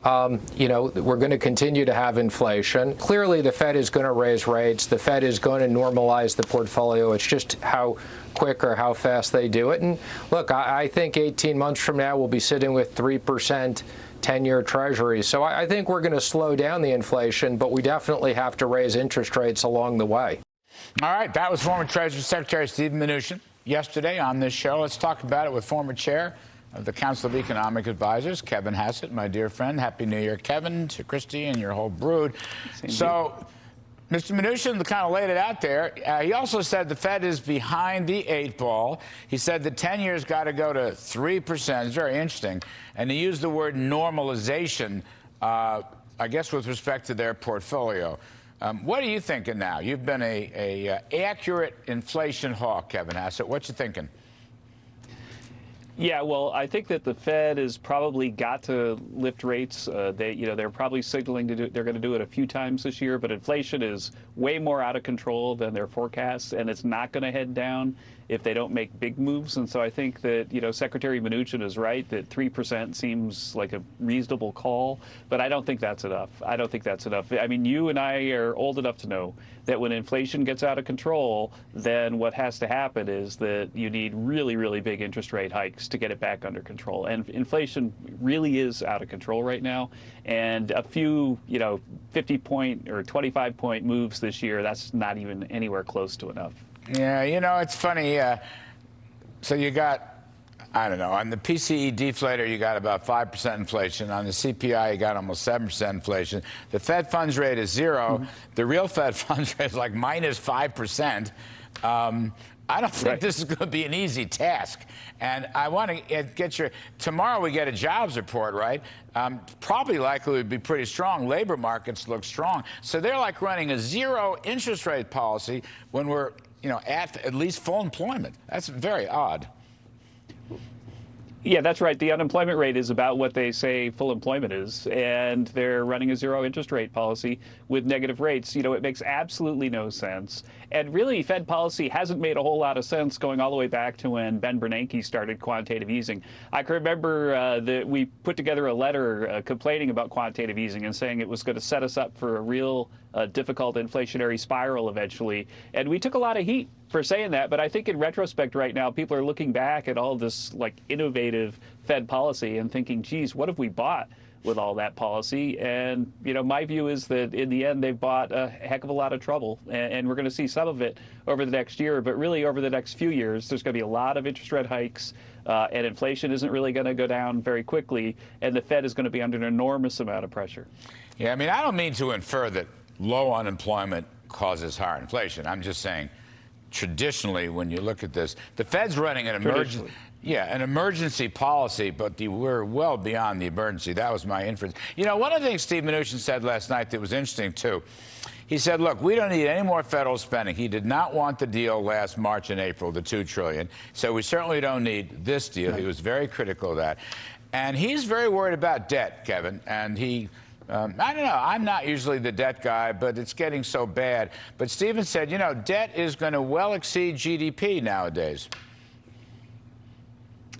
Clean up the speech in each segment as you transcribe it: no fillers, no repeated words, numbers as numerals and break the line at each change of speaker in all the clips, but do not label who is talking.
We're going to continue to have inflation. Clearly, the Fed is going to raise rates. The Fed is going to normalize the portfolio. It's just how quick or how fast they do it. And look, I think 18 months from now, we'll be sitting with 3% 10-year treasuries. So I think we're going to slow down the inflation, but we definitely have to raise interest rates along the way.
All right. That was former Treasury Secretary Steven Mnuchin yesterday on this show. Let's talk about it with former chair of the Council of Economic Advisors, Kevin Hassett, my dear friend. Happy New Year, Kevin, to Christy and your whole brood. So, Mr. Mnuchin kind of laid it out there. He also said the Fed is behind the 8 ball. He said the 10 years got to go to 3%. It's very interesting. And he used the word normalization, I guess, with respect to their portfolio. What are you thinking now? You've been a accurate inflation hawk, Kevin Hassett. What you thinking?
Yeah, well, I think that the Fed has probably got to lift rates. They're probably signaling they're going to do it a few times this year, but inflation is way more out of control than their forecasts, and it's not going to head down if they don't make big moves. And so I think that, Secretary Mnuchin is right that 3% seems like a reasonable call, but I don't think that's enough. I don't think that's enough. I mean, you and I are old enough to know that when inflation gets out of control, then what has to happen is that you need really, really big interest rate hikes to get it back under control. And inflation really is out of control right now. And a few, 50-point or 25-point moves this year, that's not even anywhere close to enough.
Yeah, it's funny. So you got, I don't know, on the PCE deflator, you got about 5% inflation. On the CPI, you got almost 7% inflation. The Fed funds rate is 0. The real Fed funds rate is like minus 5%. I don't think this is going to be an easy task. And I want to get tomorrow we get a jobs report, right? Probably likely would be pretty strong. Labor markets look strong. So they're like running a 0 interest rate policy when we're, at least full employment. That's very odd.
Yeah, that's right. The unemployment rate is about what they say full employment is, and they're running a 0 interest rate policy with negative rates. It makes absolutely no sense. And really, Fed policy hasn't made a whole lot of sense going all the way back to when Ben Bernanke started quantitative easing. I can remember that we put together a letter complaining about quantitative easing and saying it was going to set us up for a real difficult inflationary spiral eventually. And we took a lot of heat for saying that, but I think in retrospect right now, people are looking back at all this innovative Fed policy and thinking, geez, what have we bought with all that policy? And, my view is that in the end, they've bought a heck of a lot of trouble. And we're going to see some of it over the next year. But really, over the next few years, there's going to be a lot of interest rate hikes. And inflation isn't really going to go down very quickly. And the Fed is going to be under an enormous amount of pressure.
Yeah, I mean, I don't mean to infer that low unemployment causes higher inflation. I'm just saying, traditionally, when you look at this, the Fed's running an emergency. Yeah, an emergency policy, but we're well beyond the emergency. That was my inference. One of the things Steve Mnuchin said last night that was interesting, too, he said, look, we don't need any more federal spending. He did not want the deal last March and April, the $2 trillion. So we certainly don't need this deal. He was very critical of that. And he's very worried about debt, Kevin. And he, I don't know, I'm not usually the debt guy, but it's getting so bad. But Stephen said, debt is going to well exceed GDP nowadays.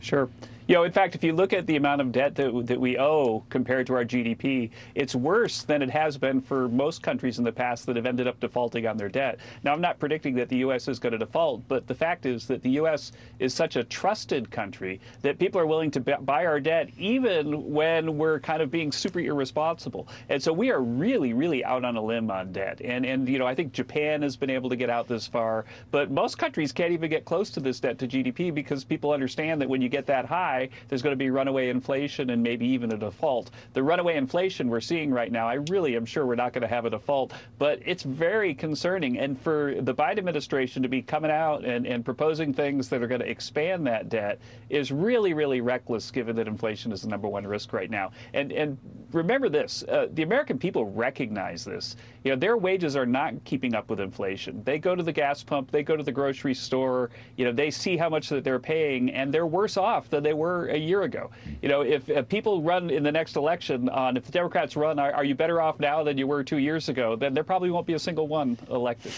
Sure. In fact, if you look at the amount of debt that we owe compared to our GDP, it's worse than it has been for most countries in the past that have ended up defaulting on their debt. Now, I'm not predicting that the U.S. is going to default, but the fact is that the U.S. is such a trusted country that people are willing to buy our debt even when we're kind of being super irresponsible. And so we are really, really out on a limb on debt. And I think Japan has been able to get out this far, but most countries can't even get close to this debt to GDP because people understand that when you get that high, there's going to be runaway inflation and maybe even a default. The runaway inflation we're seeing right now, I really am sure we're not going to have a default, but it's very concerning. And for the Biden administration to be coming out and proposing things that are going to expand that debt is really, really reckless, given that inflation is the #1 risk right now. And remember this, the American people recognize this. Their wages are not keeping up with inflation. They go to the gas pump, they go to the grocery store, they see how much that they're paying, and they're worse off than they were a year ago. If people run in the next election on if the Democrats run, are you better off now than you were 2 years ago, then there probably won't be a single one elected.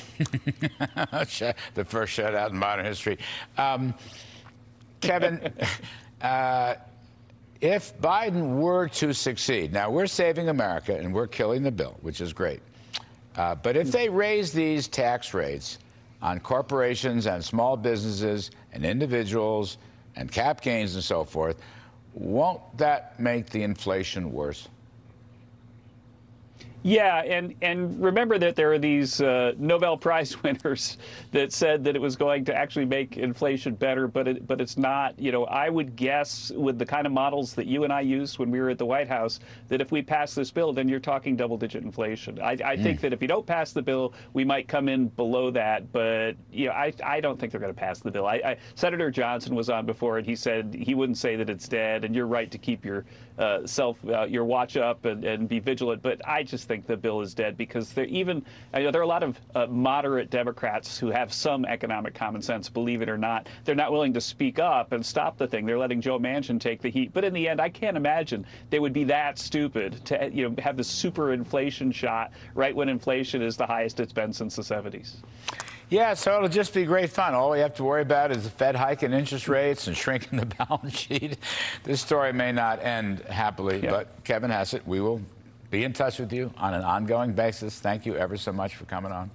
The first shutout in modern history. Kevin, If Biden were to succeed, now we're saving America and we're killing the bill, which is great. But if they raise these tax rates on corporations and small businesses and individuals and cap gains and so forth, won't that make the inflation worse?
Yeah, and remember that there are these Nobel Prize winners that said that it was going to actually make inflation better, but it's not. You know, I would guess with the kind of models that you and I used when we were at the White House that if we pass this bill, then you're talking double-digit inflation. I think that if you don't pass the bill, we might come in below that, but you know, I don't think they're going to pass the bill. Senator Johnson was on before, and he said he wouldn't say that it's dead, and you're right to keep your your watch up and be vigilant, but I just think the bill is dead because there are a lot of moderate Democrats who have some economic common sense, believe it or not. They're not willing to speak up and stop the thing. They're letting Joe Manchin take the heat. But in the end, I can't imagine they would be that stupid to have the super inflation shot right when inflation is the highest it's been since the 70s.
Yeah, so it'll just be great fun. All we have to worry about is the Fed hiking interest rates and shrinking the balance sheet. This story may not end happily, but Kevin Hassett, we will be in touch with you on an ongoing basis. Thank you ever so much for coming on.